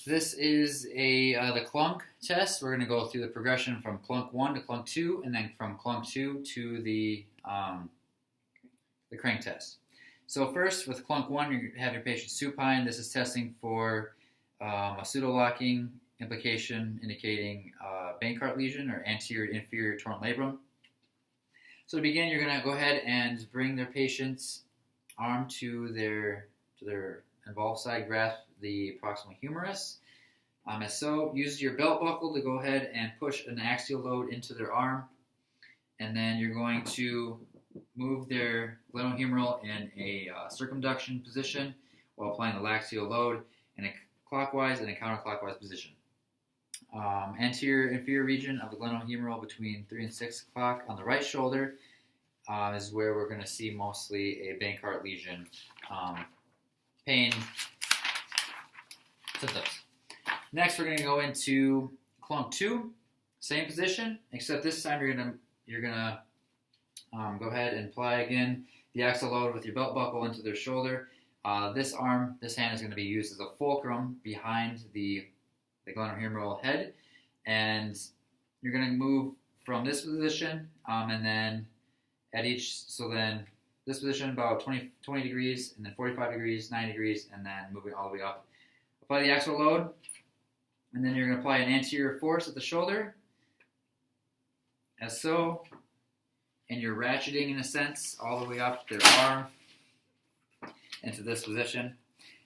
This is the Clunk test. We're going to go through the progression from Clunk I to Clunk II, and then from Clunk II to the crank test. So first, with Clunk I, you have your patient supine. This is testing for a pseudo-locking implication indicating Bankart lesion or anterior inferior torn labrum. So to begin, you're going to go ahead and bring their patient's arm to their involved side, grasp the proximal humerus. As so, use your belt buckle to go ahead and push an axial load into their arm, and then you're going to move their glenohumeral in a circumduction position while applying the laxial load in a clockwise and a counterclockwise position. Anterior inferior region of the glenohumeral between 3 and 6 o'clock on the right shoulder is where we're going to see mostly a Bankart lesion pain symptoms. Next, we're going to go into Clunk II, same position, except this time you're gonna go ahead and apply again the axial load with your belt buckle into their shoulder. This hand is going to be used as a fulcrum behind the glenohumeral head, and you're going to move from this position, and then at each, this position about 20 degrees, and then 45 degrees, 90 degrees, and then moving all the way up. Apply the axial load, and then you're going to apply an anterior force at the shoulder, as so, and you're ratcheting in a sense all the way up their arm into this position.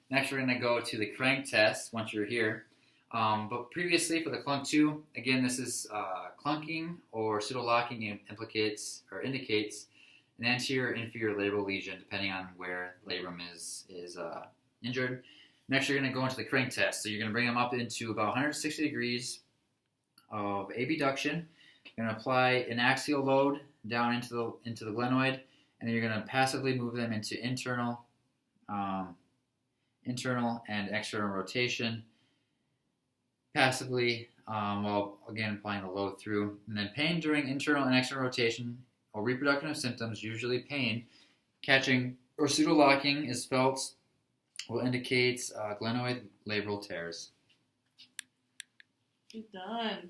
Next, we're going to go to the crank test once you're here. But previously for the Clunk II, again, this is clunking or pseudo-locking indicates an anterior inferior labral lesion depending on where labrum is injured. Next, you're going to go into the crank test. So you're going to bring them up into about 160 degrees of abduction. You're going to apply an axial load down into the glenoid, and then you're going to passively move them into internal and external rotation passively, while again applying the load through. And then pain during internal and external rotation or reproductive symptoms, usually pain, catching or pseudo-locking is felt, will indicate glenoid labral tears. Good done.